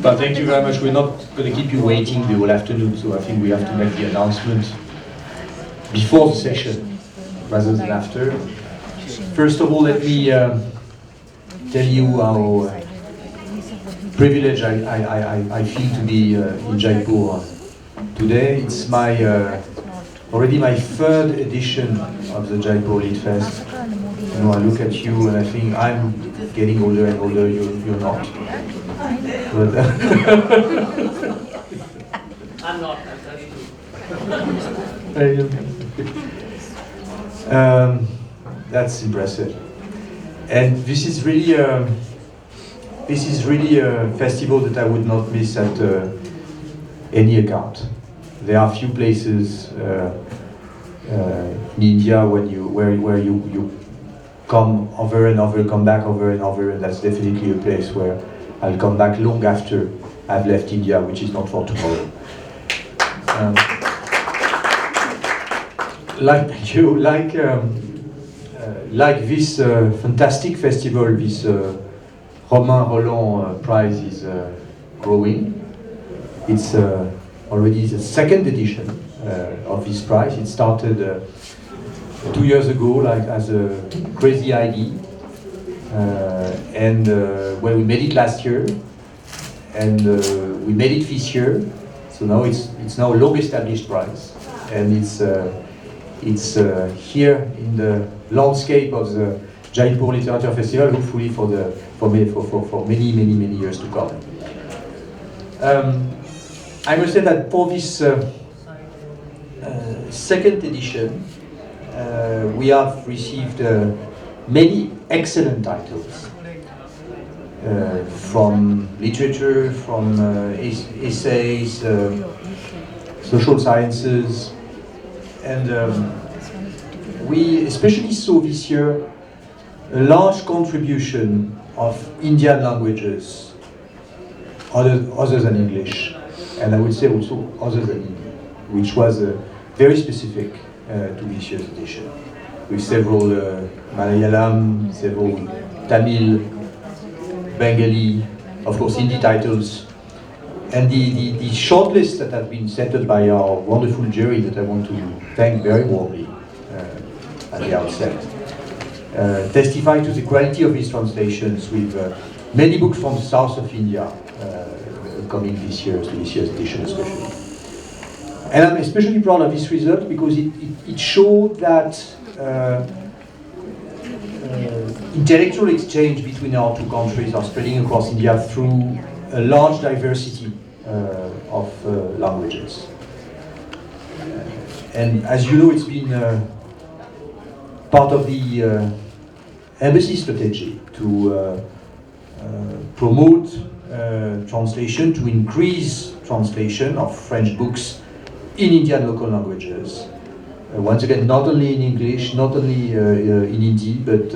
But thank you very much. We're not going to keep you waiting the whole afternoon, so I think we have to make the announcement before the session rather than after. First of all, let me tell you how privileged I feel to be in Jaipur today. It's already my third edition of the Jaipur Lit Fest. You know, I look at you and I think I'm getting older and older. You're not. But, I'm not. I'm 32. That's impressive. And this is really a festival that I would not miss at any account. There are few places in India where you come over and over, come back over and over, and that's definitely a place where I'll come back long after I've left India, which is not for tomorrow. Like this fantastic festival, this Romain Rolland prize is growing. It's already the second edition of this prize. It started 2 years ago, like as a crazy idea, and well, we made it last year, and we made it this year. So now it's now a long-established prize, and it's here in the landscape of the Jaipur Literature Festival, hopefully for many years to come. I must say that for this second edition, we have received many excellent titles from literature, from essays, social sciences, and we especially saw this year a large contribution of Indian languages other than English, and I would say also other than Hindi, which was very specific to this year's edition, with several Malayalam, several Tamil, Bengali, of course Hindi titles, and the shortlist that has been settled by our wonderful jury that I want to thank very warmly at the outset, testify to the quality of these translations, with many books from the south of India coming this year's edition especially. And I'm especially proud of this result because it showed that intellectual exchange between our two countries are spreading across India through a large diversity of languages. And as you know, it's been part of the embassy strategy to promote translation, to increase translation of French books in Indian local languages. Once again, not only in English, not only in Hindi, but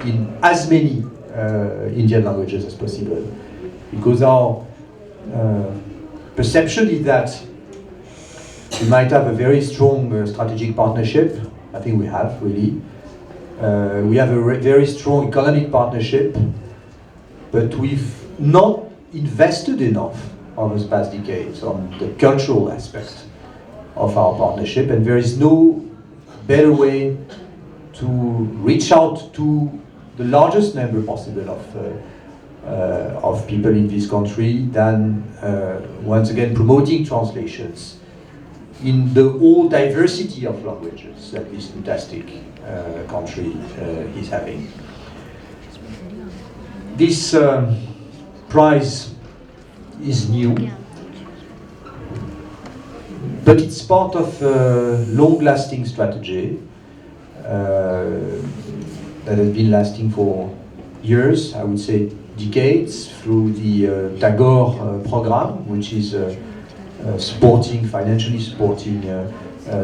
in as many Indian languages as possible. Because our perception is that we might have a very strong strategic partnership. I think we have, really. We have a very strong economic partnership, but we've not invested enough over the past decades on the cultural aspect of our partnership, and there is no better way to reach out to the largest number possible of people in this country than once again promoting translations in the whole diversity of languages that this fantastic country is having. This prize is new, but it's part of a long-lasting strategy that has been lasting for years, I would say decades, through the Tagore program, which is financially supporting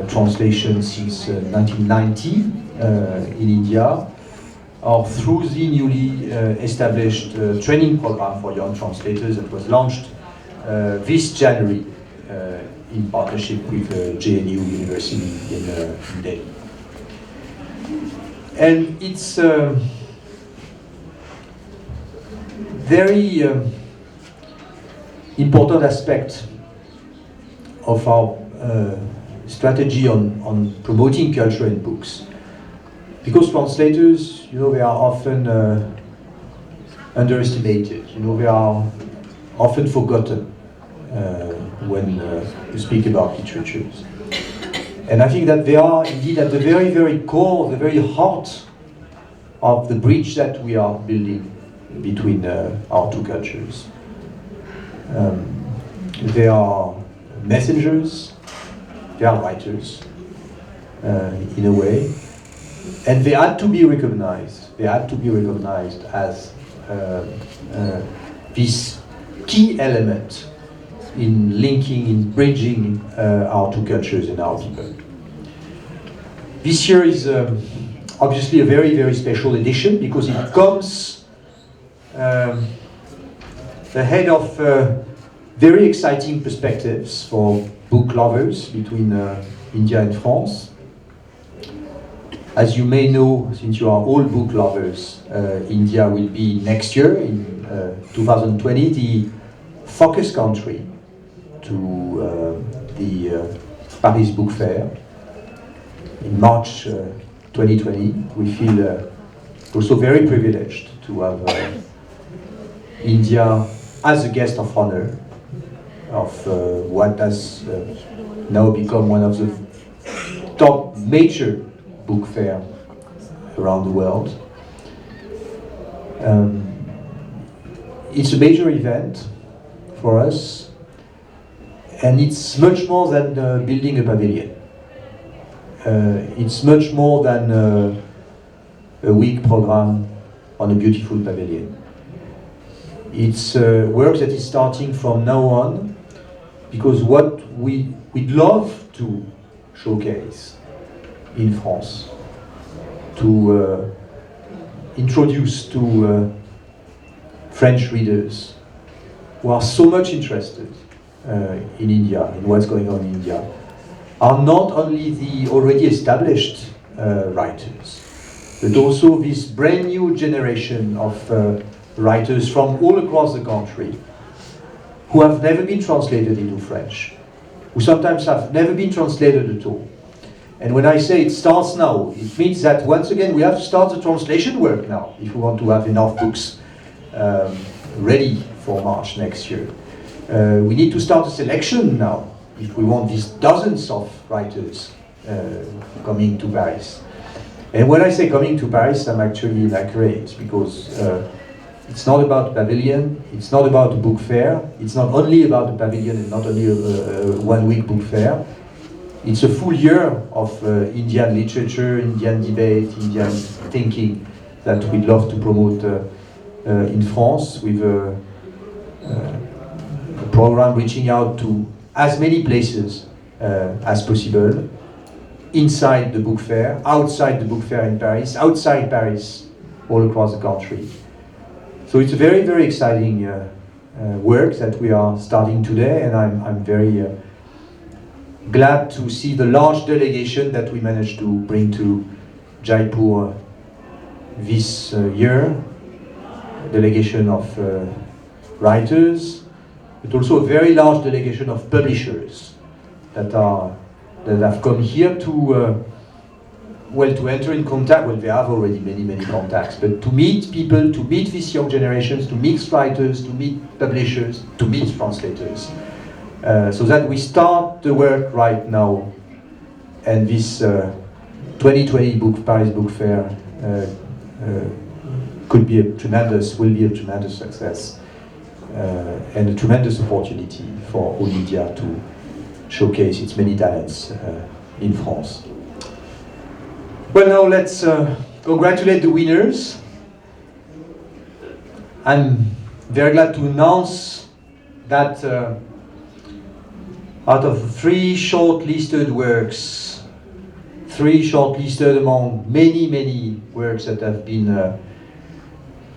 translation since 1990 in India, or through the newly established training program for young translators that was launched this January in partnership with JNU University in Delhi. And it's very important aspect of our strategy on promoting culture in books. Because translators, you know, they are often underestimated. You know, they are often forgotten when you speak about literatures. And I think that they are indeed at the very, very core, the very heart of the bridge that we are building between our two cultures. They are messengers, they are writers, in a way, and they had to be recognized. They had to be recognized as this key element in linking, in bridging our two cultures and our people. This year is obviously a very, very special edition because it comes ahead of very exciting perspectives for book lovers between India and France. As you may know, since you are all book lovers, India will be next year, in 2020, the focus country to the Paris Book Fair. In March 2020, we feel also very privileged to have India as a guest of honor of what has now become one of the top major book fair around the world. It's a major event for us, and it's much more than building a pavilion. It's much more than a week program on a beautiful pavilion. It's work that is starting from now on, because what we'd love to showcase in France, to introduce to French readers who are so much interested in India, in what's going on in India, are not only the already established writers, but also this brand new generation of writers from all across the country who have never been translated into French, who sometimes have never been translated at all. And when I say it starts now, it means that once again we have to start the translation work now if we want to have enough books ready for March next year. We need to start a selection now if we want these dozens of writers coming to Paris. And when I say coming to Paris, I'm actually inaccurate, because it's not about pavilion, it's not about a book fair, it's not only about the pavilion and not only a one-week book fair. It's a full year of Indian literature, Indian debate, Indian thinking that we'd love to promote in France, with a program reaching out to as many places as possible, inside the book fair, outside the book fair in Paris, outside Paris, all across the country. So it's a very, very exciting work that we are starting today, and I'm very glad to see the large delegation that we managed to bring to Jaipur this year. A delegation of writers, but also a very large delegation of publishers that have come here to to enter in contact. Well, they have already many contacts, but to meet people, to meet these young generations, to meet writers, to meet publishers, to meet translators, so that we start the work right now. And this 2020 Paris Book Fair will be a tremendous success, and a tremendous opportunity for all India to showcase its many talents in France. Well, now let's congratulate the winners. I'm very glad to announce that out of 3 shortlisted works, 3 shortlisted among many works that have been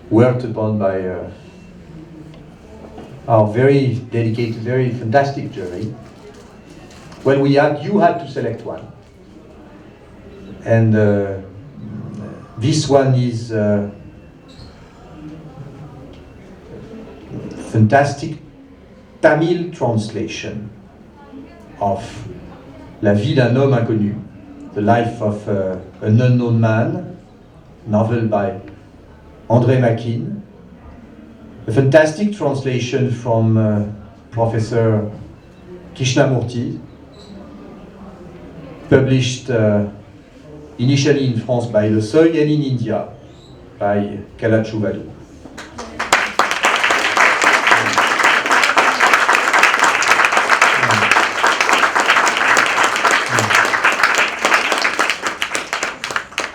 worked upon by our very dedicated, very fantastic jury. Well, you had to select one. And this one is a fantastic Tamil translation of La vie d'un homme inconnu, The Life of an Unknown Man, novel by André Makin. A fantastic translation from Professor Krishnamurti, published initially in France by Le Seuil and in India by Kalachuvadu.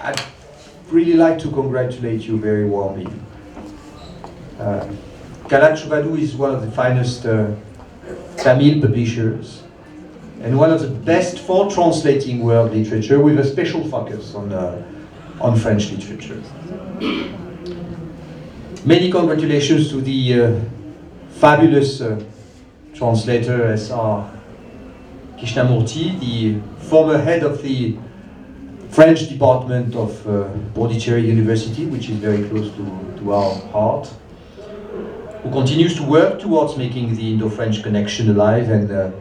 I'd really like to congratulate you very warmly. Kalachuvadu is one of the finest Tamil publishers and one of the best for translating world literature, with a special focus on French literature. Many congratulations to the fabulous translator S.R. Krishnamurti, the former head of the French department of Pondicherry University, which is very close to our heart, who continues to work towards making the Indo-French connection alive and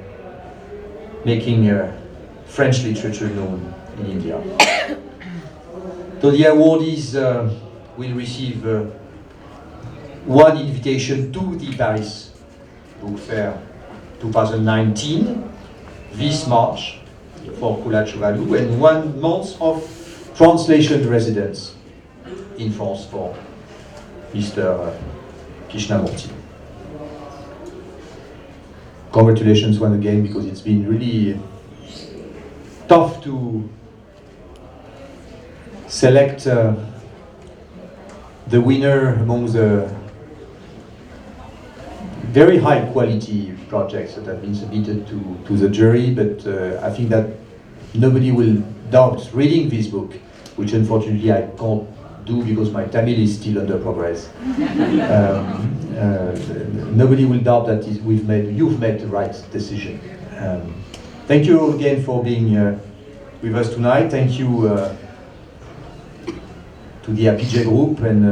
making French literature known in India. So the awardees will receive one invitation to the Paris Book Fair 2019 this March for Kalachuvadu, and 1 month of translation residence in France for Mr. Krishnamurti. Congratulations once again, because it's been really tough to select the winner among the very high quality projects that have been submitted to the jury, but I think that nobody will doubt reading this book, which unfortunately I can't do because my Tamil is still under progress. Nobody will doubt that you've made the right decision. Thank you again for being with us tonight. Thank you to the APJ Group and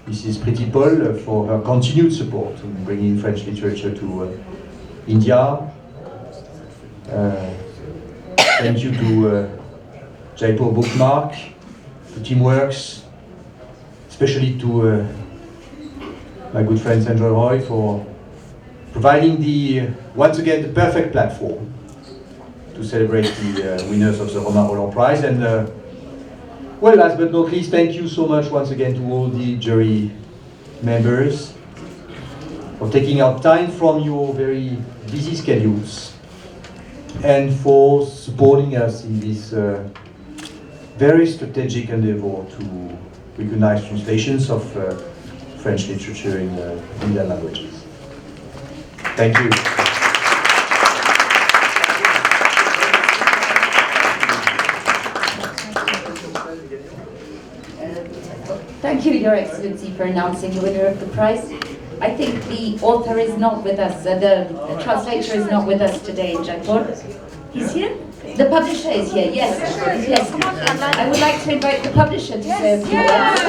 Mrs. Pretty Paul for her continued support in bringing French literature to India. Thank you to Jaipur BookMark, to Teamworks, especially to my good friend Sandra Roy for providing once again the perfect platform to celebrate the winners of the Romain Rolland Prize. And well, last but not least, thank you so much once again to all the jury members for taking out time from your very busy schedules and for supporting us in this very strategic endeavor to recognize translations of French literature in Indian languages. Thank you. Thank you, Your Excellency, for announcing the winner of the prize. I think the author is not with us, the translator is not with us today in Jaipur. He's here? The publisher is here, yes. Yes. I would like to invite the publisher to say a few words.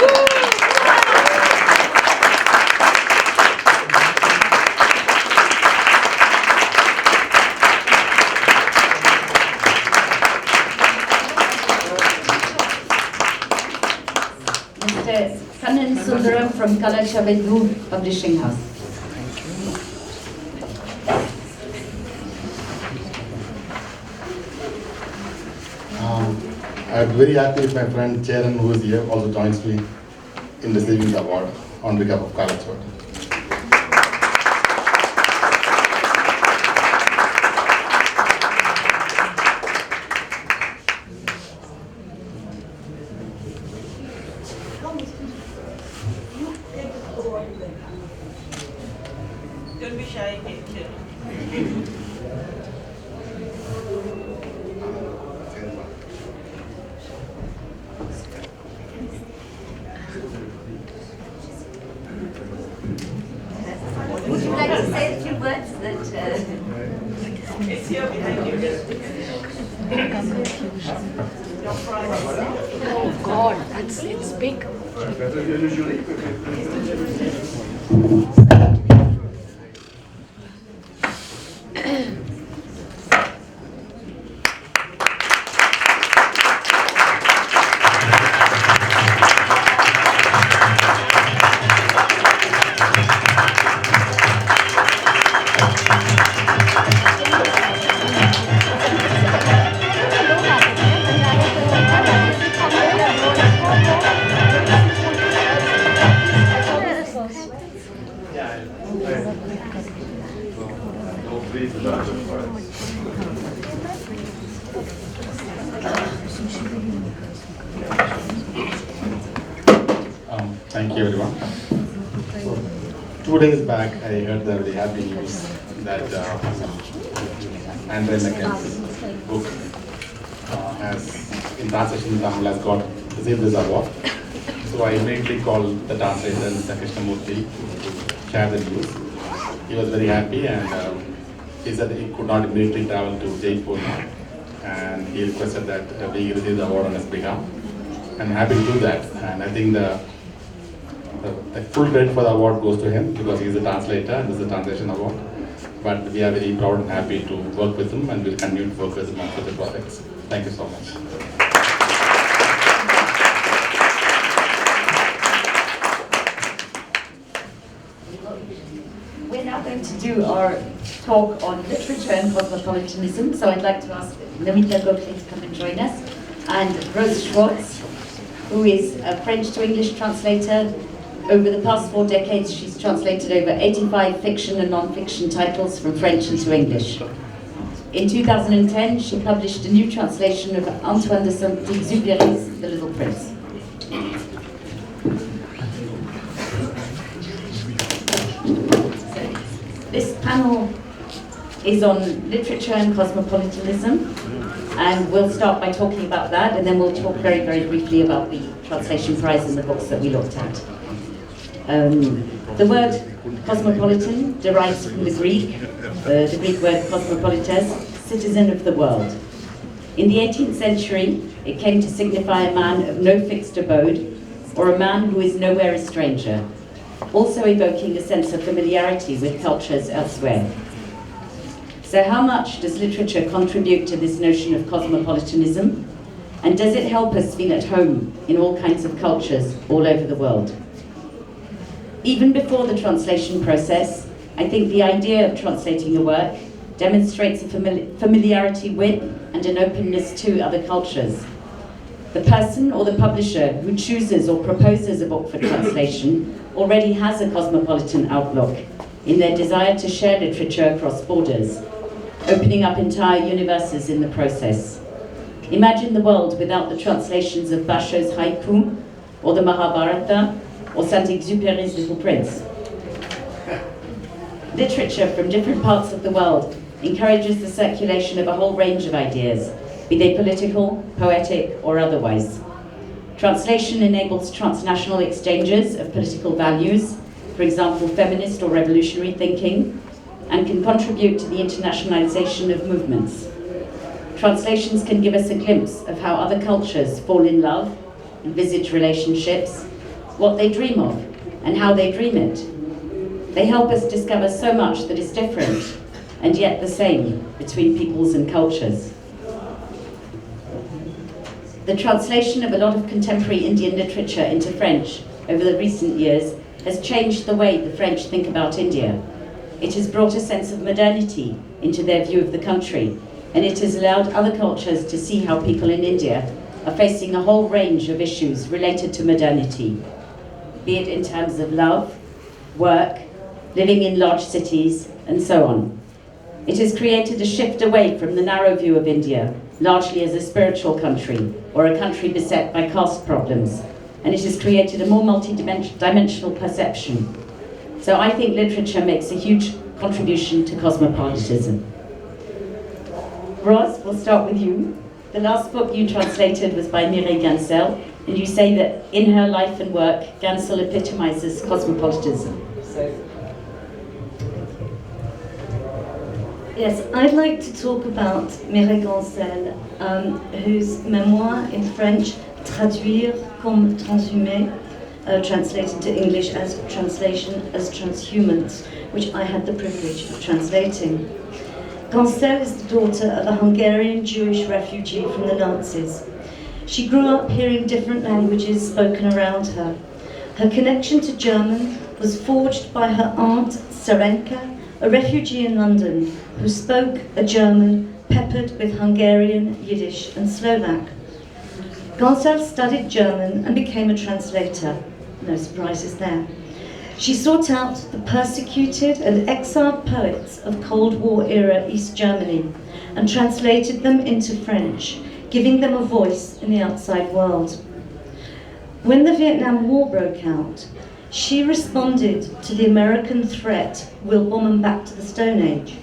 Mr. Kannan Sundaram from Kalachuvadu Publishing House. I'm very happy if my friend Charan, who is here, also joins me in receiving the award on behalf of Kalachuvadu. Don't be shy, Would you like to say a few words that... It's here behind you. Oh God, it's big. Thank you, everyone. So, 2 days back, I heard the very happy news that Andros book has, in translation in Tamil, has received this award. So I immediately called the translator, Mr. Krishnamurthy, to share the news. He was very happy, and he said he could not immediately travel to Jaipur now, and he requested that we receive the award on his behalf. I'm happy to do that, and I think the full credit for the award goes to him because he is a translator and this is a translation award. But we are very proud and happy to work with him, and we'll continue to work with him on future projects. Thank you so much. We're now going to do our talk on literature and cosmopolitanism. So I'd like to ask NamitaGokhale to come and join us, and Schwartz, who is a French to English translator. Over the past 4 decades, she's translated over 85 fiction and non-fiction titles from French into English. In 2010, she published a new translation of Antoine de Saint-Exupéry's The Little Prince. This panel is on literature and cosmopolitanism, and we'll start by talking about that, and then we'll talk very, very briefly about the translation prize and the books that we looked at. The word cosmopolitan derives from the Greek word cosmopolites, citizen of the world. In the 18th century, it came to signify a man of no fixed abode, or a man who is nowhere a stranger, also evoking a sense of familiarity with cultures elsewhere. So how much does literature contribute to this notion of cosmopolitanism? And does it help us feel at home in all kinds of cultures all over the world? Even before the translation process, I think the idea of translating a work demonstrates a familiarity with and an openness to other cultures. The person or the publisher who chooses or proposes a book for translation already has a cosmopolitan outlook in their desire to share literature across borders, opening up entire universes in the process. Imagine the world without the translations of Basho's haiku, or the Mahabharata, or Saint-Exupéry's Little Prince. Literature from different parts of the world encourages the circulation of a whole range of ideas, be they political, poetic, or otherwise. Translation enables transnational exchanges of political values, for example, feminist or revolutionary thinking, and can contribute to the internationalization of movements. Translations can give us a glimpse of how other cultures fall in love, envisage relationships, what they dream of, and how they dream it. They help us discover so much that is different, and yet the same, between peoples and cultures. The translation of a lot of contemporary Indian literature into French over the recent years has changed the way the French think about India. It has brought a sense of modernity into their view of the country, and it has allowed other cultures to see how people in India are facing a whole range of issues related to modernity, be it in terms of love, work, living in large cities, and so on. It has created a shift away from the narrow view of India, largely as a spiritual country, or a country beset by caste problems, and it has created a more multi-dimensional perception. So I think literature makes a huge contribution to cosmopolitanism. Ros, we'll start with you. The last book you translated was by Mireille Gansel, and you say that in her life and work, Gansel epitomizes cosmopolitanism. Yes, I'd like to talk about Mireille Gansel, whose memoir in French, Traduire comme transhumer, translated to English as Translation as Transhumans, which I had the privilege of translating. Gansel is the daughter of a Hungarian Jewish refugee from the Nazis. She grew up hearing different languages spoken around her. Her connection to German was forged by her aunt, Serenka, a refugee in London, who spoke a German peppered with Hungarian, Yiddish and Slovak. Gansel studied German and became a translator. No surprises there. She sought out the persecuted and exiled poets of Cold War era East Germany and translated them into French, giving them a voice in the outside world. When the Vietnam War broke out, she responded to the American threat, "We'll bomb them back to the Stone Age,"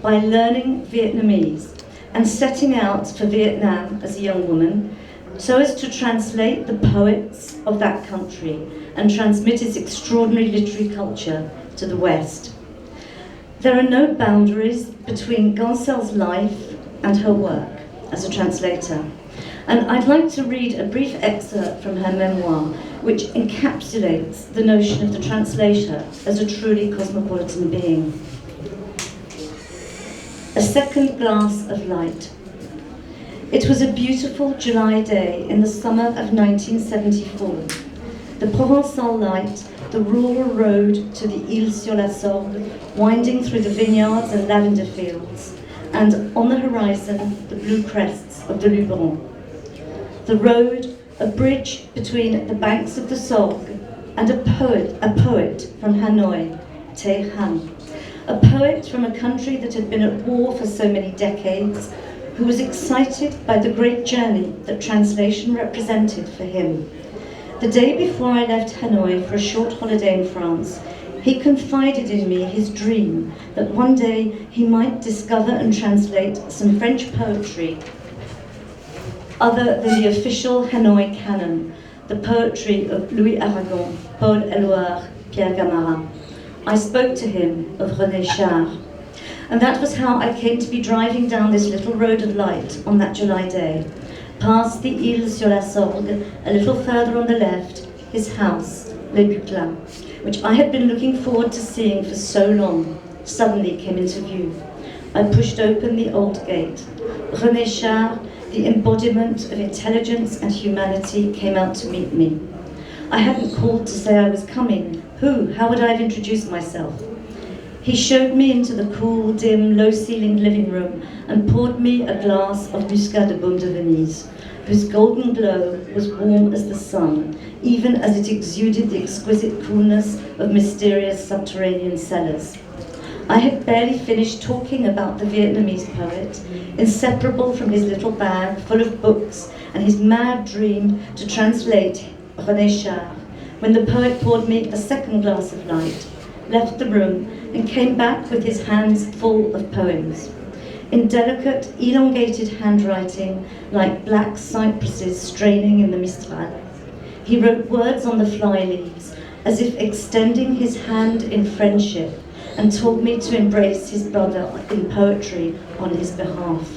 by learning Vietnamese and setting out for Vietnam as a young woman so as to translate the poets of that country and transmit its extraordinary literary culture to the West. There are no boundaries between Gansel's life and her work as a translator. And I'd like to read a brief excerpt from her memoir, which encapsulates the notion of the translator as a truly cosmopolitan being. A second glass of light. It was a beautiful July day in the summer of 1974. The Provençal light, the rural road to the Île-sur-la-Sorgue, winding through the vineyards and lavender fields, and on the horizon, the blue crests of the Luberon. The road, a bridge between the banks of the Sorgue, and a poet from Hanoi, Te Han. A poet from a country that had been at war for so many decades, who was excited by the great journey that translation represented for him. The day before I left Hanoi for a short holiday in France, he confided in me his dream that one day he might discover and translate some French poetry other than the official Hanoi canon, the poetry of Louis Aragon, Paul Éluard, Pierre Gamarra. I spoke to him of René Char. And that was how I came to be driving down this little road of light on that July day, past the Île-sur-la-Sorgue, a little further on the left, his house, Les Buclins, which I had been looking forward to seeing for so long, suddenly came into view. I pushed open the old gate. René Char, the embodiment of intelligence and humanity, came out to meet me. I hadn't called to say I was coming. How would I have introduced myself? He showed me into the cool, dim, low-ceilinged living room and poured me a glass of Muscat de Beaune de Venise, whose golden glow was warm as the sun, even as it exuded the exquisite coolness of mysterious subterranean cellars. I had barely finished talking about the Vietnamese poet, inseparable from his little bag full of books and his mad dream to translate René Char, when the poet poured me a second glass of light, left the room, and came back with his hands full of poems. In delicate, elongated handwriting, like black cypresses straining in the Mistral, he wrote words on the fly leaves, as if extending his hand in friendship, and told me to embrace his brother in poetry on his behalf.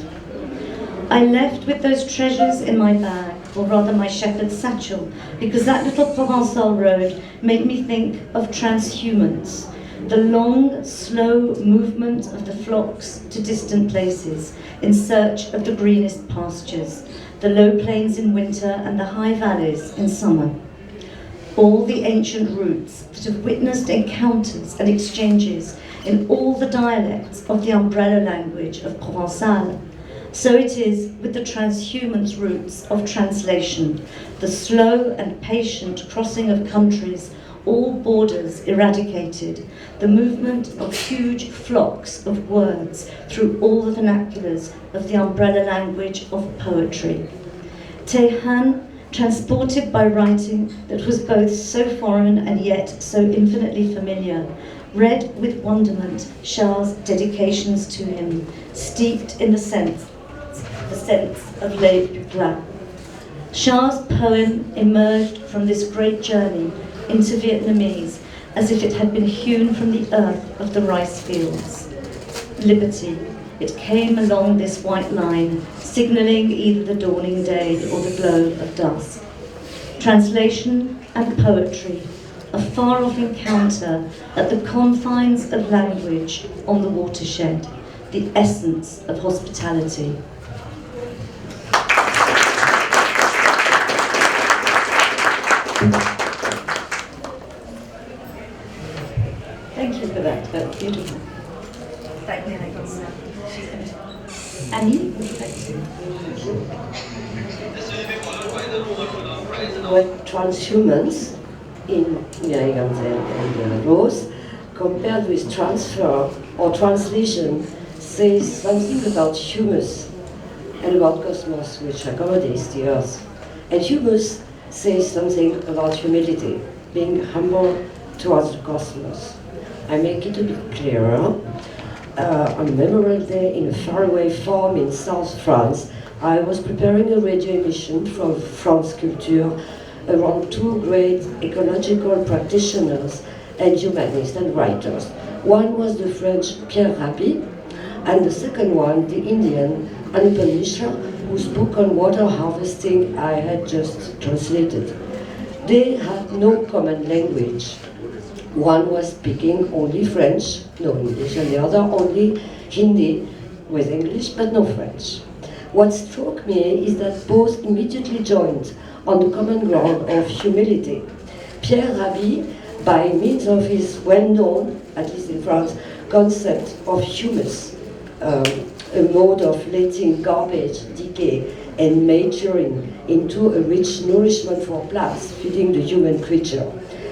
I left with those treasures in my bag, or rather my shepherd's satchel, because that little Provençal road made me think of transhumance, the long, slow movement of the flocks to distant places in search of the greenest pastures, the low plains in winter and the high valleys in summer. All the ancient routes that have witnessed encounters and exchanges in all the dialects of the umbrella language of Provençal. So it is with the transhumance routes of translation, the slow and patient crossing of countries, all borders eradicated, the movement of huge flocks of words through all the vernaculars of the umbrella language of poetry. Te Han, transported by writing that was both so foreign and yet so infinitely familiar, read with wonderment Char's dedications to him, steeped in the sense of Les Buclins. Char's poem emerged from this great journey into Vietnamese as if it had been hewn from the earth of the rice fields. Liberty, it came along this white line, signalling either the dawning day or the glow of dusk. Translation and poetry, a far-off encounter at the confines of language on the watershed, the essence of hospitality. Thank you for that, that's beautiful. Annie, would you like to? What transhumance in Ganzel and Rose, compared with transfer or translation, says something about humus and about cosmos, which accommodates the earth. And humus says something about humility, being humble towards the cosmos. I make it a bit clearer. On a Memorial Day in a faraway farm in South France, I was preparing a radio emission from France Culture around two great ecological practitioners and humanists and writers. One was the French Pierre Rabhi, and the second one, the Indian Anupam Mishra, whose book on water harvesting I had just translated. They had no common language. One was speaking only French, no English, and the other only Hindi with English, but no French. What struck me is that both immediately joined on the common ground of humility. Pierre Rabhi, by means of his well-known, at least in France, concept of humus, a mode of letting garbage decay and maturing into a rich nourishment for plants, feeding the human creature,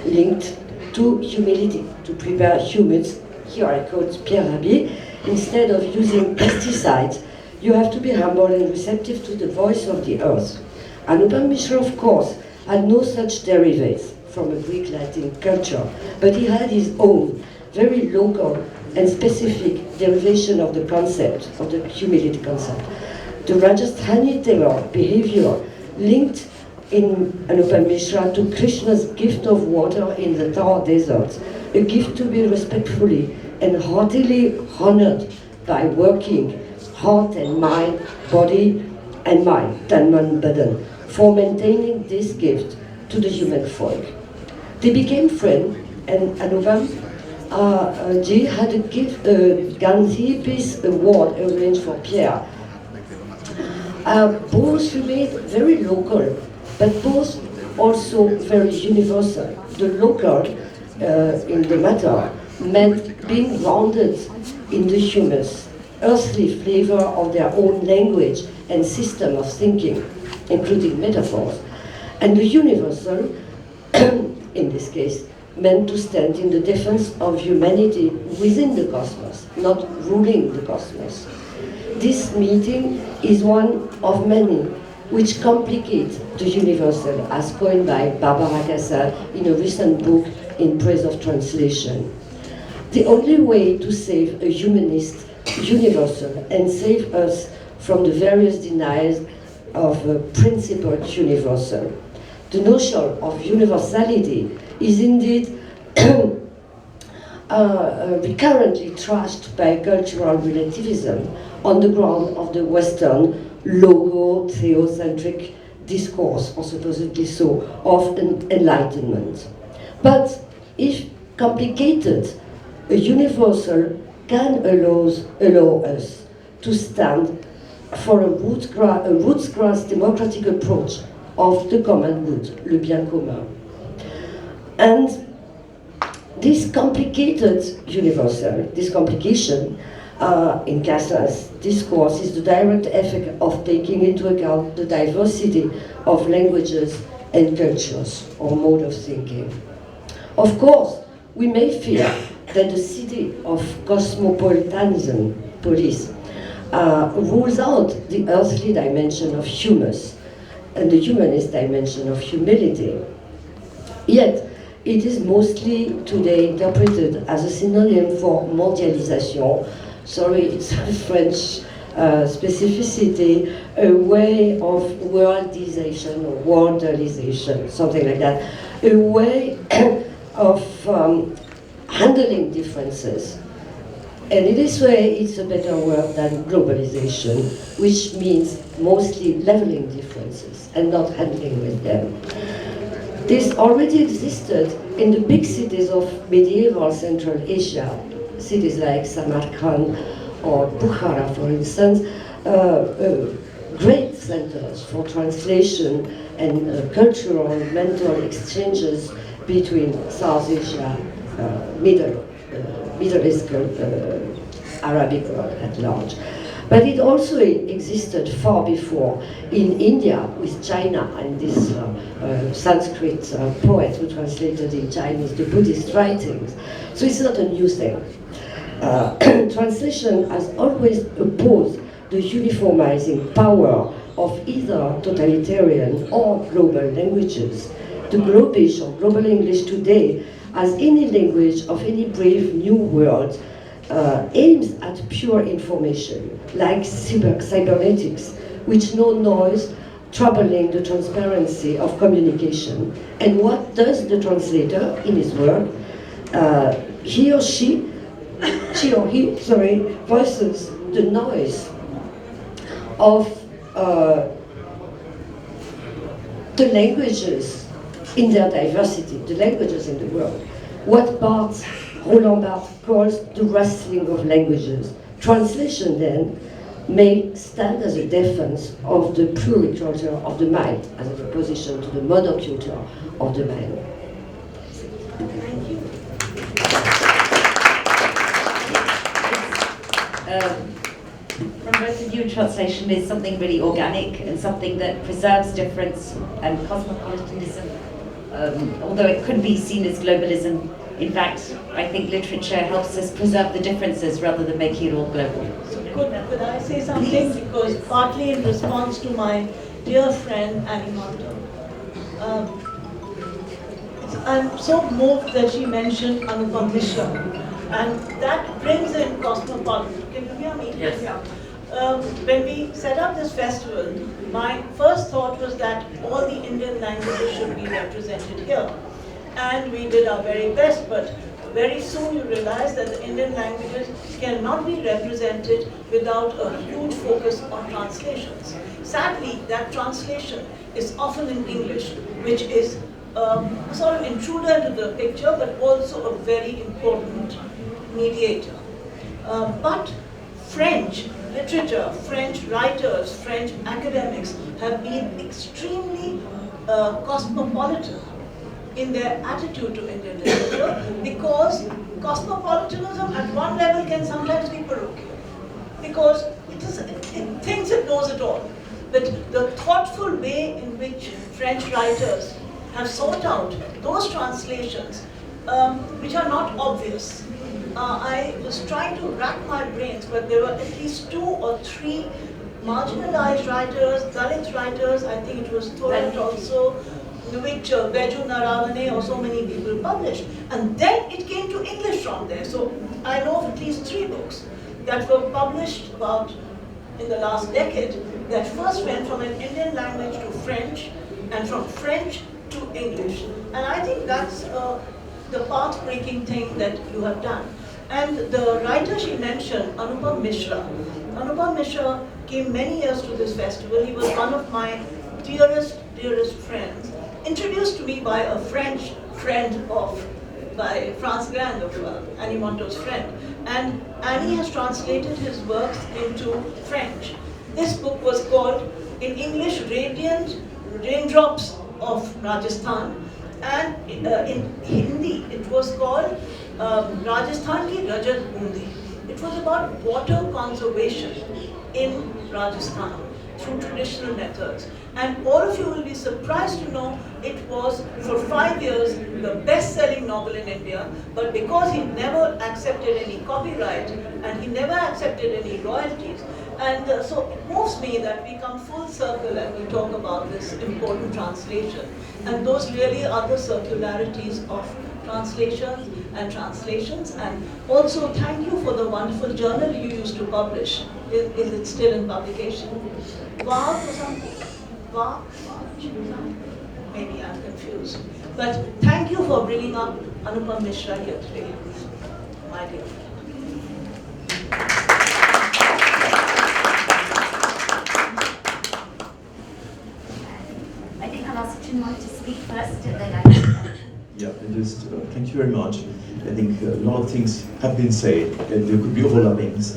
linked to humility, to prepare humans. Here I quote Pierre Rabhi, instead of using pesticides, you have to be humble and receptive to the voice of the earth. Anupam Mishra, of course, had no such derivatives from a Greek-Latin culture, but he had his own, very local and specific derivation of the concept, of the humility concept. The Rajasthani Taylor behavior linked in Anupam Mishra to Krishna's gift of water in the Thar desert, a gift to be respectfully and heartily honored by working heart and mind, body and mind, tan man badan, for maintaining this gift to the human folk. They became friends, and Anupam Ji had a gift, Gandhi Peace Award arranged for Pierre. Both remained very local, but both also very universal. The local, in the matter, meant being grounded in the humus, earthly flavor of their own language and system of thinking, including metaphors. And the universal, in this case, meant to stand in the defense of humanity within the cosmos, not ruling the cosmos. This meeting is one of many which complicate the universal, as coined by Barbara Casal in a recent book in praise of translation. The only way to save a humanist universal and save us from the various denials of a principled universal. The notion of universality is indeed recurrently trashed by cultural relativism on the ground of the Western logo-theocentric discourse, or supposedly so, of enlightenment. But if complicated, a universal can allow us to stand for a roots grass democratic approach of the common good, le bien commun. And this complicated universal, this complication in Casal's discourse is the direct effect of taking into account the diversity of languages and cultures or mode of thinking. Of course, we may fear that the city of cosmopolitanism, police, rules out the earthly dimension of humus and the humanist dimension of humility. Yet, it is mostly today interpreted as a synonym for mondialisation. Sorry, it's a French specificity, a way of worldization or worldization, something like that, a way of handling differences. And in this way, it's a better word than globalization, which means mostly leveling differences and not handling with them. This already existed in the big cities of medieval Central Asia, cities like Samarkand or Bukhara, for instance, great centers for translation and cultural and mental exchanges between South Asia, Middle East, Arabic world at large. But it also existed far before in India with China and this Sanskrit poet who translated in Chinese the Buddhist writings. So it's not a new thing. Translation has always opposed the uniformizing power of either totalitarian or global languages. The Globish or global English today, as any language of any brave new world, aims at pure information, like cybernetics, which know noise, troubling the transparency of communication. And what does the translator in his work? He or she or he, voices the noise of the languages in their diversity, the languages in the world. What Roland Barthes calls the rustling of languages. Translation then may stand as a defense of the pluriculture of the mind, as an opposition to the monoculture of the mind. Thank you. From both of you, translation is something really organic and something that preserves difference and cosmopolitanism, although it could be seen as globalism. In fact, I think literature helps us preserve the differences rather than making it all global. Could I say something? Please. Because partly in response to my dear friend Annie Montaut. I'm so moved that she mentioned Anupam Mishra, and that brings in cosmopolitanism. Can you hear me? Yes. Yeah. When we set up this festival, my first thought was that all the Indian languages should be represented here. And we did our very best, but very soon you realize that the Indian languages cannot be represented without a huge focus on translations. Sadly, that translation is often in English, which is sort of intruder into the picture, but also a very important mediator. But French literature, French writers, French academics have been extremely cosmopolitan in their attitude to Indian literature, because cosmopolitanism at one level can sometimes be parochial, because it thinks it knows it all. But the thoughtful way in which French writers have sought out those translations, which are not obvious. I was trying to rack my brains, but there were at least 2 or 3 marginalized writers, Dalit writers, I think it was Thorat also, which Beju Naravane or so many people published. And then it came to English from there. So I know of at least 3 books that were published about in the last decade that first went from an Indian language to French and from French to English. And I think that's the path-breaking thing that you have done. And the writer she mentioned, Anupam Mishra. Anupam Mishra came many years to this festival. He was one of my dearest friends, introduced to me by a French friend by France Grand, of Annie Montaut's friend. And Annie has translated his works into French. This book was called, in English, Radiant Raindrops of Rajasthan. And in Hindi, it was called Rajasthan Ki Rajat Bundi. It was about water conservation in Rajasthan through traditional methods. And all of you will be surprised to know it was, for 5 years, the best-selling novel in India, but because he never accepted any copyright and he never accepted any royalties. And so it moves me that we come full circle and we talk about this important translation. And those really are the circularities of translations and translations. And also thank you for the wonderful journal you used to publish. Is it still in publication? Wow, or something? Wow? Maybe I'm confused. But thank you for bringing up Anupam Mishra here today, my dear friend. I think I'll ask Chinmoy to speak first, and then I Yeah, and just thank you very much. I think a lot of things have been said, and there could be overlappings,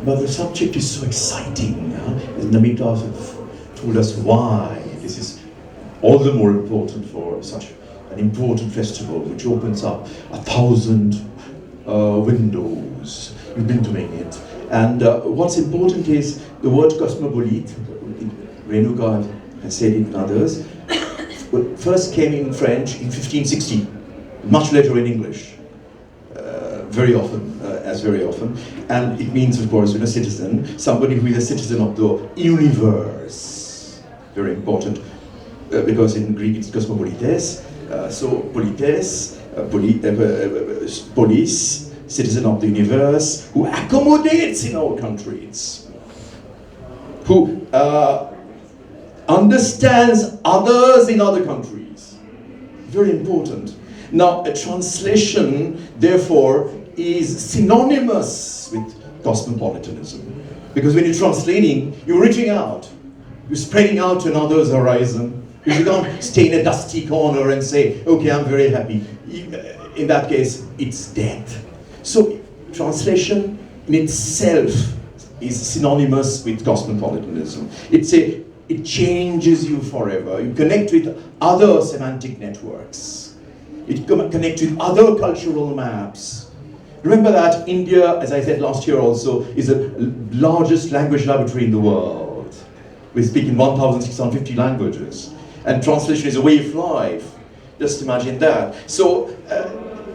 but the subject is so exciting. As Namita told us why this is all the more important for such an important festival, which opens up 1,000 windows. You've been doing it. And what's important is the word cosmopolite. Renuka has said it and others. First came in French in 1560, much later in English, very often, and it means, of course, when a citizen, somebody who is a citizen of the universe. very important, because in Greek it's cosmopolites, so polites, police, citizen of the universe, who accommodates in all countries, who understands others in other countries. Very important. Now, a translation, therefore, is synonymous with cosmopolitanism. Because when you're translating, you're reaching out. You're spreading out to another's horizon. You can't stay in a dusty corner and say, okay, I'm very happy. In that case, it's dead. So, translation in itself is synonymous with cosmopolitanism. It changes you forever. You connect with other semantic networks. It connects with other cultural maps. Remember that India, as I said last year also, is the largest language laboratory in the world. We speak in 1,650 languages. And translation is a way of life. Just imagine that. So,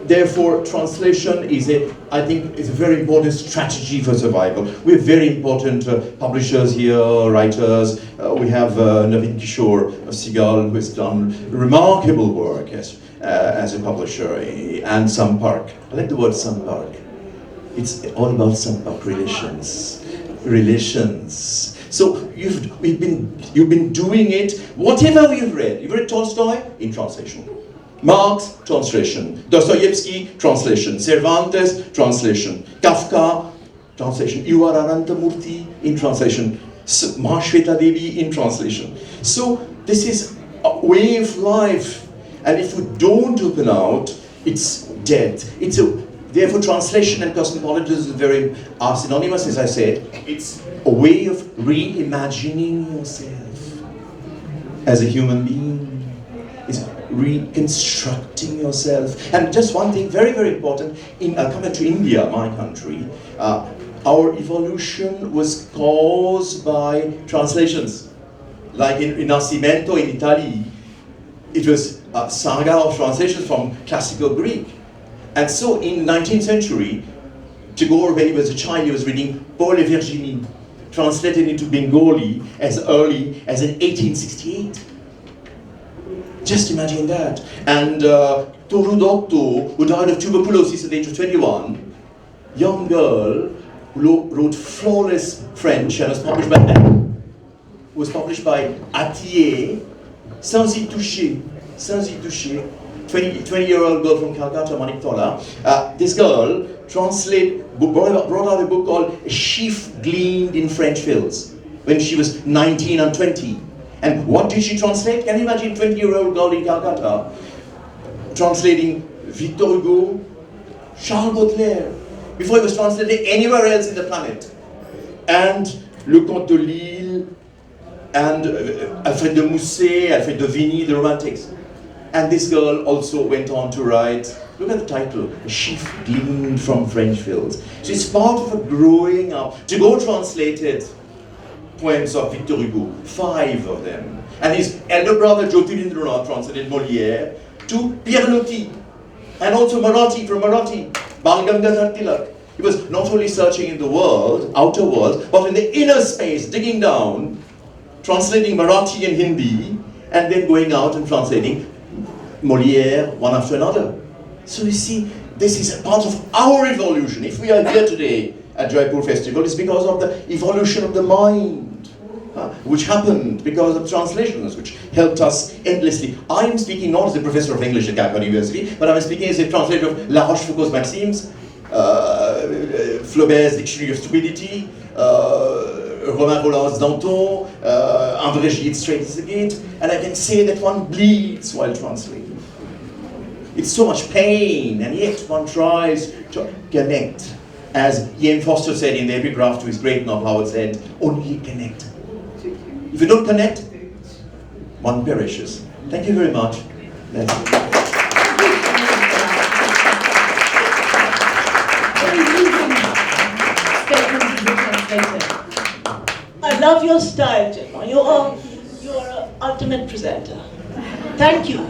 therefore, translation is I think, is a very important strategy for survival. We have very important publishers here, writers. We have Navin Kishore of Seagull, who has done remarkable work as a publisher, and Sampark. I like the word Sampark. It's all about Sampark, relations. Relations. So you've been doing it, whatever you've read. You've read Tolstoy? In translation. Marx, translation. Dostoevsky, translation. Cervantes, translation. Kafka, translation. U.R. Anantamurthy, in translation. Mahashweta Devi, in translation. So this is a way of life. And if we don't open out, it's dead. Therefore, translation and cosmopolitanism are synonymous, as I said. It's a way of reimagining yourself as a human being. It's reconstructing yourself. And just one thing, very, very important, coming to India, my country, our evolution was caused by translations. Like in Nascimento in Italy, it was a saga of translations from classical Greek. And so in the 19th century, Tagore, when he was a child, he was reading Paul et Virginie, translated into Bengali as early as in 1868. Just imagine that. And Toru Dotto, who died of tuberculosis at the age of 21, young girl who wrote flawless French and was published by Attier, sans y toucher. 20-year-old girl from Calcutta, Maniktola. This girl brought out a book called A Sheaf Gleaned in French Fields when she was 19 and 20. And what did she translate? Can you imagine 20-year-old girl in Calcutta translating Victor Hugo, Charles Baudelaire, before it was translated anywhere else in the planet, and Le Comte de Lille, and Alfred de Musset, Alfred de Vigny, the Romantics. And this girl also went on to write, look at the title, A Sheaf Gleaned from French Fields. So it's part of a growing up. Tagore translated poems of Victor Hugo, 5 of them. And his elder brother, Jyotirindranath, translated Molière to Pierre Loti, and also Marathi, from Marathi, Bal Gangadhar Tilak. He was not only searching in the world, outer world, but in the inner space, digging down, translating Marathi and Hindi, and then going out and translating Molière one after another. So you see, this is a part of our evolution. If we are here today at Jaipur Festival, it's because of the evolution of the mind, which happened because of translations, which helped us endlessly. I am speaking not as a professor of English at Calcutta University, but I'm speaking as a translator of La Rochefoucauld's Maximes, Flaubert's Dictionary of Stupidity, Romain Rolland's Danton, André Gide's Straight as a Gate, and I can say that one bleeds while translating. It's so much pain, and yet one tries to connect. As Ian Foster said in the epigraph to his great novel, Howard said, only connect. If you don't connect, one perishes. Thank you very much. That's it. I love your style, Jaipur. You're an ultimate presenter. Thank you.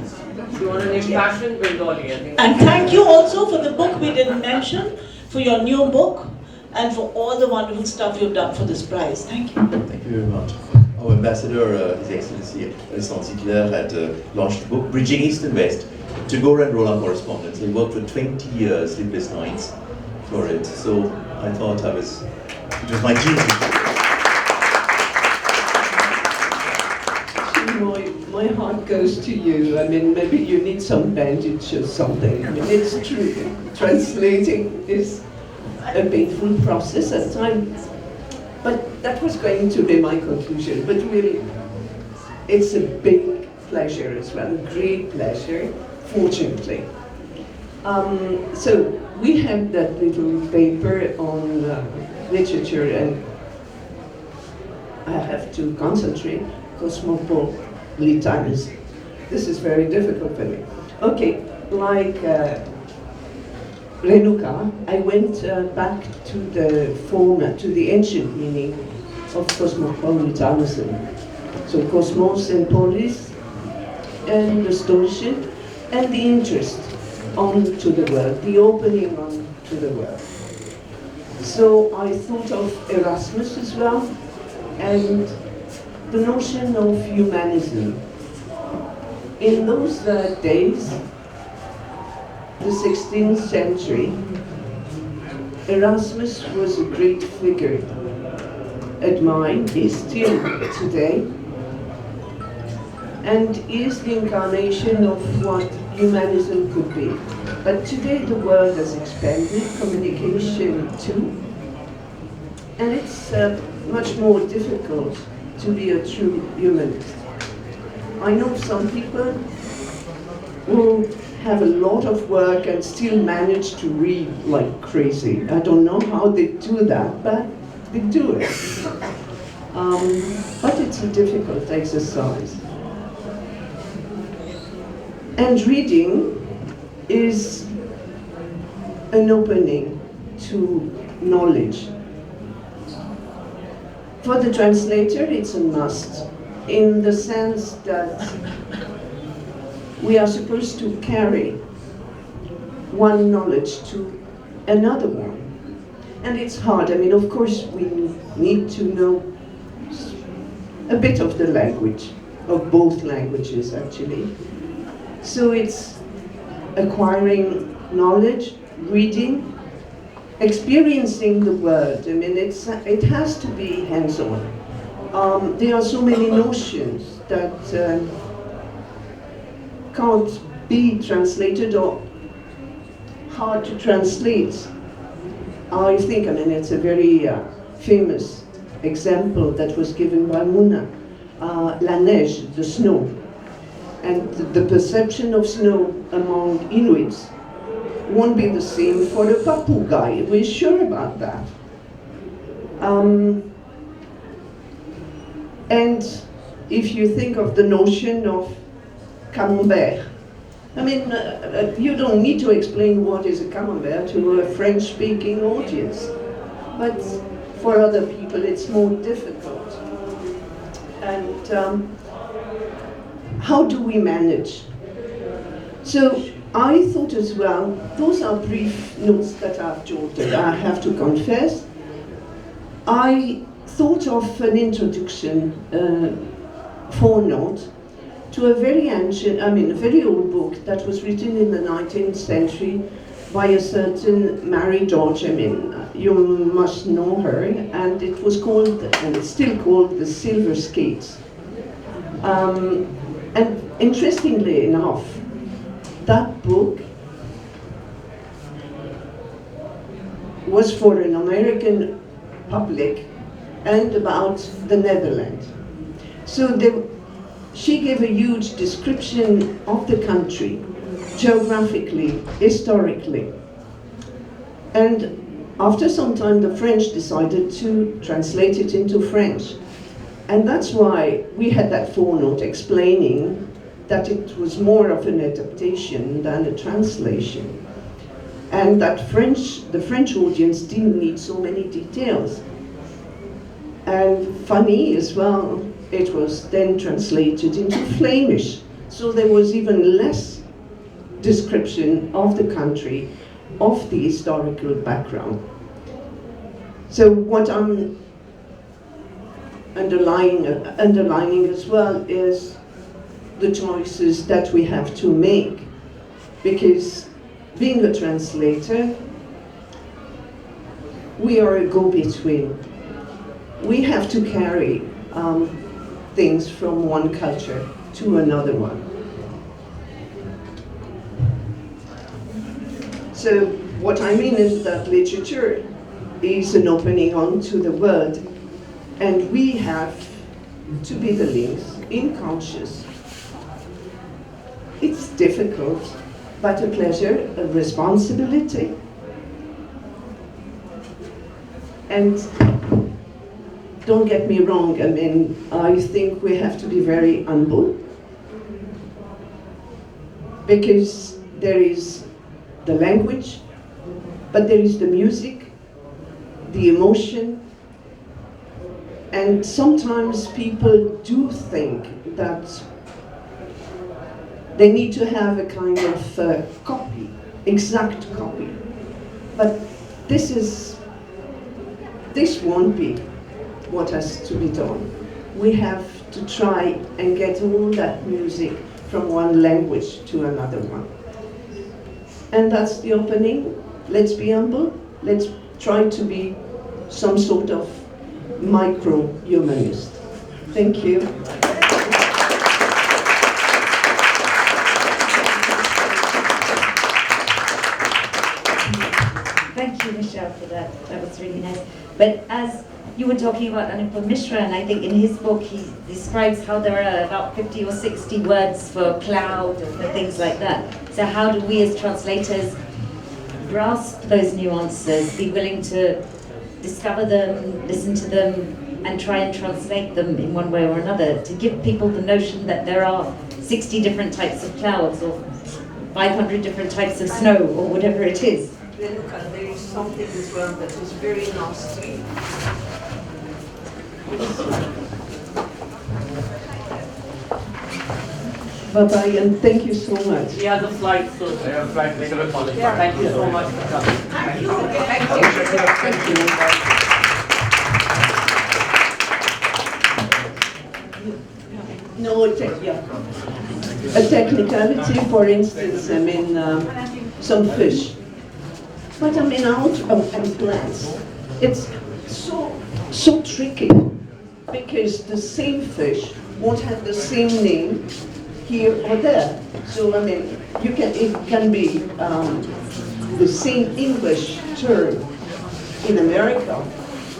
You want an impassioned Bengali, I think. And thank you also for the book we didn't mention, for your new book, and for all the wonderful stuff you've done for this prize. Thank you. Thank you very much. our ambassador, His Excellency Alexandre Ziegler, had launched the book Bridging East and West, Tagore and Rolland correspondence. He worked for 20 years, sleepless nights, for it. So I thought it was my duty. My heart goes to you. I mean, maybe you need some bandage or something. I mean, it's true. Translating is a painful process at times. But that was going to be my conclusion. But really, it's a big pleasure as well, a great pleasure, fortunately. So we had that little paper on literature, and I have to concentrate. Cosmopolitanism. This is very difficult for me. Okay, like Renuka, I went back to the format, to the ancient meaning of cosmopolitanism. So cosmos and polis, and the scholarship, and the interest onto the world, the opening onto the world. So I thought of Erasmus as well, and the notion of humanism. In those days, the 16th century, Erasmus was a great figure, admired, is still today, and is the incarnation of what humanism could be. But today the world has expanded, communication too, and it's much more difficult to be a true humanist. I know some people who have a lot of work and still manage to read like crazy. I don't know how they do that, but they do it. But it's a difficult exercise. And reading is an opening to knowledge. For the translator, it's a must, in the sense that we are supposed to carry one knowledge to another one. And it's hard. I mean, of course, we need to know a bit of the language, of both languages, actually. So it's acquiring knowledge, reading, experiencing the world. I mean, it has to be hands-on. There are so many notions that can't be translated or hard to translate. I think, I mean, it's a very famous example that was given by Muna, la neige, the snow. And the perception of snow among Inuits won't be the same for a Papugai. We're sure about that. And if you think of the notion of camembert, I mean, you don't need to explain what is a camembert to a French-speaking audience. But for other people, it's more difficult. And how do we manage? So I thought as well, those are brief notes that I've jotted, I have to confess. I thought of an introduction footnote to a very ancient, I mean, a very old book that was written in the 19th century by a certain Michele George. I mean, you must know her, and it was called, and it's still called, The Silver Skates. And interestingly enough, that book was for an American public and about the Netherlands. So she gave a huge description of the country, geographically, historically. And after some time, the French decided to translate it into French. And that's why we had that footnote explaining that it was more of an adaptation than a translation. And that the French audience didn't need so many details. And funny as well, it was then translated into Flemish. So there was even less description of the country, of the historical background. So what I'm underlining as well is the choices that we have to make. Because being a translator, we are a go-between. We have to carry things from one culture to another one. So what I mean is that literature is an opening onto the world, and we have to be the links in conscious. It's difficult, but a pleasure, a responsibility. And don't get me wrong, I mean, I think we have to be very humble, because there is the language, but there is the music, the emotion, and sometimes people do think that they need to have a kind of copy, exact copy. But this won't be what has to be done. We have to try and get all that music from one language to another one. And that's the opening. Let's be humble. Let's try to be some sort of micro-humanist. Thank you. Thank you, Michele, for that. That was really nice. But as you were talking about Anupam Mishra, and I think in his book he describes how there are about 50 or 60 words for cloud and for things like that. So how do we as translators grasp those nuances, be willing to discover them, listen to them, and try and translate them in one way or another, to give people the notion that there are 60 different types of clouds or 500 different types of snow or whatever it is. Renuka, there is something as well that is very nasty. Bye-bye, and thank you so much. He has a flight, so thank you so much for coming. Thank you. No, a technicality, for instance, I mean, some fish. But I mean, and plants. It's so tricky, because the same fish won't have the same name here or there. So I mean, it can be the same English term in America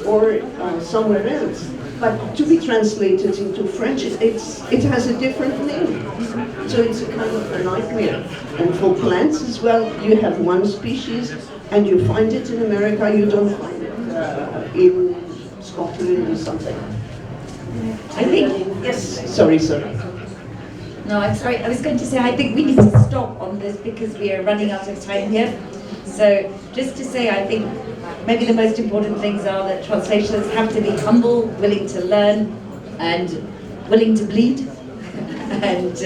or somewhere else, but to be translated into French, it has a different name. So it's a kind of a nightmare. And for plants as well, you have one species, and you find it in America, you don't find it in Scotland or something. I think, yes, sorry. No, I'm sorry. I was going to say, I think we need to stop on this because we are running out of time here. So just to say, I think maybe the most important things are that translators have to be humble, willing to learn, and willing to bleed. And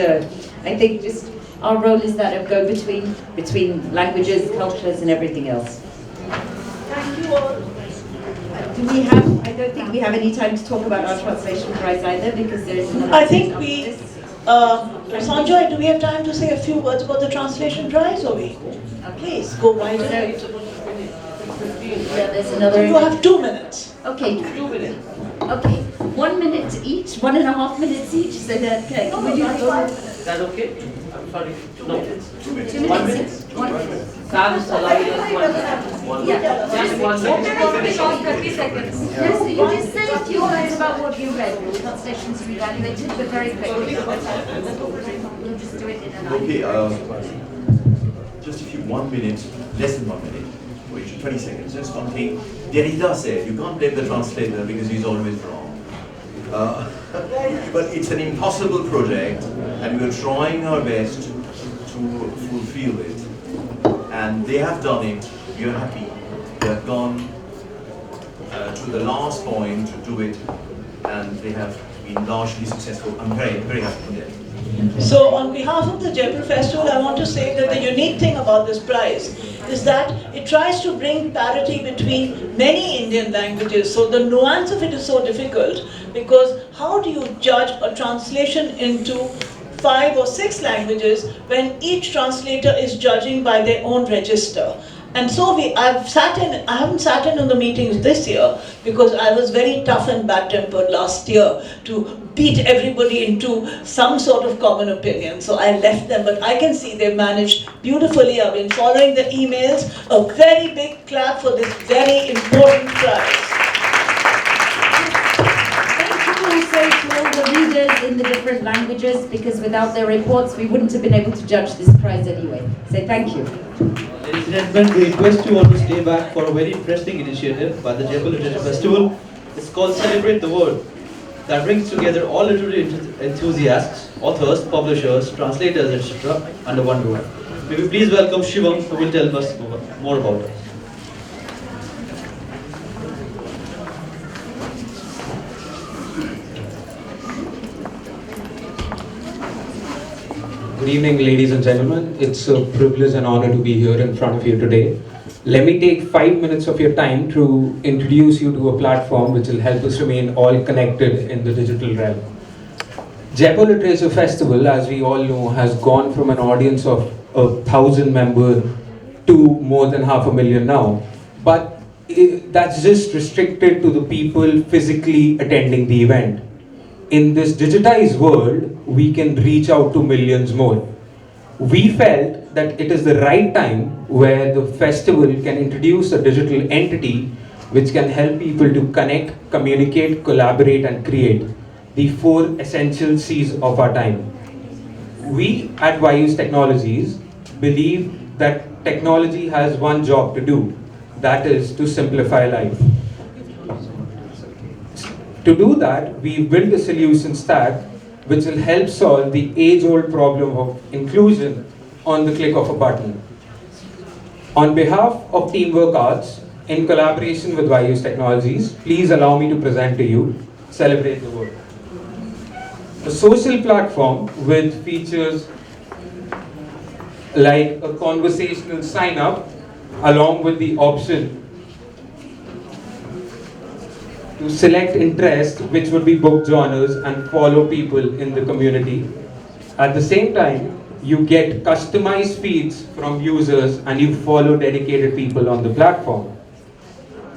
I think just our role is that of go-between between languages, cultures, and everything else. Thank you all. Do we have? I don't think we have any time to talk about our translation prize either, because there is another. I think we. Sanjoy, do we have time to say a few words about the translation prize, or we? Please go wide. Yeah, there's another. You have 2 minutes. Okay. 2 minutes. Okay. 1 minute each, 1.5 minutes each. So that okay. No, Would you Is that okay? I'm sorry. 2 minutes. 2 minutes. 1 minute. 1 minute. Sam is allowing us 1 minute. Yeah. Just 1 minute. 30 seconds. Yes, so you just say a few words about what you read. The translation's reevaluated, but very quickly. We'll just do it in an hour. Okay, just if you 1 minute, less than 1 minute, or each 20 seconds, just one thing. Derrida said, you can't blame the translator because he's always wrong. But it's an impossible project, and we're trying our best to fulfill it. And they have done it, we're happy. They have gone to the last point to do it, and they have been largely successful. I'm very, very happy for them. So on behalf of the Jaipur Festival, I want to say that the unique thing about this prize is that it tries to bring parity between many Indian languages. So the nuance of it is so difficult because how do you judge a translation into 5 or 6 languages when each translator is judging by their own register? And so I haven't sat in on the meetings this year because I was very tough and bad-tempered last year to beat everybody into some sort of common opinion. So I left them, but I can see they've managed beautifully. I've been following the emails. A very big clap for this very important prize. Also to all the readers in the different languages, because without their reports we wouldn't have been able to judge this prize anyway. So thank you. Ladies and gentlemen, we request you all to stay back for a very interesting initiative by the Jaipur Literature Festival. It's called Celebrate the World, that brings together all literary enthusiasts, authors, publishers, translators, etc. under one roof. May we please welcome Shivam, who will tell us more about it. Good evening, ladies and gentlemen. It's a privilege and honor to be here in front of you today. Let me take 5 minutes of your time to introduce you to a platform which will help us remain all connected in the digital realm. Jaipur Literature Festival, as we all know, has gone from an audience of 1,000 members to more than 500,000 now. But that's just restricted to the people physically attending the event. In this digitized world, we can reach out to millions more. We felt that it is the right time where the festival can introduce a digital entity which can help people to connect, communicate, collaborate and create, the 4 essential C's of our time. We at Vyus Technologies believe that technology has one job to do, that is to simplify life. To do that, we built a solution stack which will help solve the age-old problem of inclusion on the click of a button. On behalf of Teamwork Arts, in collaboration with Vyus Technologies, please allow me to present to you Celebrate the World. A social platform with features like a conversational sign-up along with the option to select interest, which would be book genres, and follow people in the community. At the same time, you get customized feeds from users and you follow dedicated people on the platform.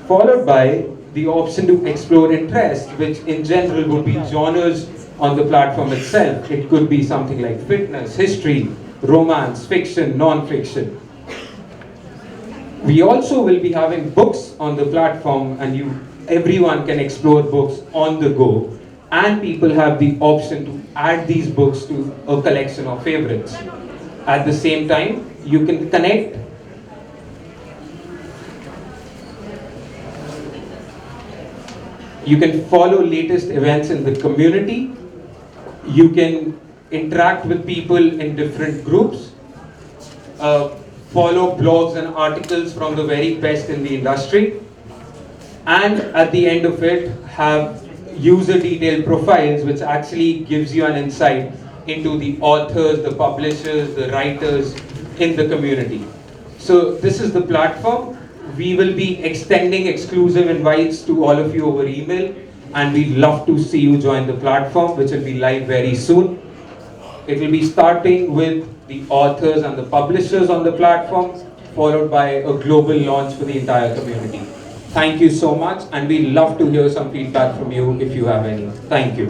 Followed by the option to explore interest, which in general would be genres on the platform itself. It could be something like fitness, history, romance, fiction, non-fiction. We also will be having books on the platform, and everyone can explore books on the go, and people have the option to add these books to a collection of favorites. At the same time, you can connect you can follow latest events in the community, you can interact with people in different groups, follow blogs and articles from the very best in the industry, and at the end of it have user detailed profiles which actually gives you an insight into the authors, the publishers, the writers in the community. So this is the platform. We will be extending exclusive invites to all of you over email, and we'd love to see you join the platform, which will be live very soon. It will be starting with the authors and the publishers on the platform, followed by a global launch for the entire community. Thank you so much, and we'd love to hear some feedback from you if you have any. Thank you.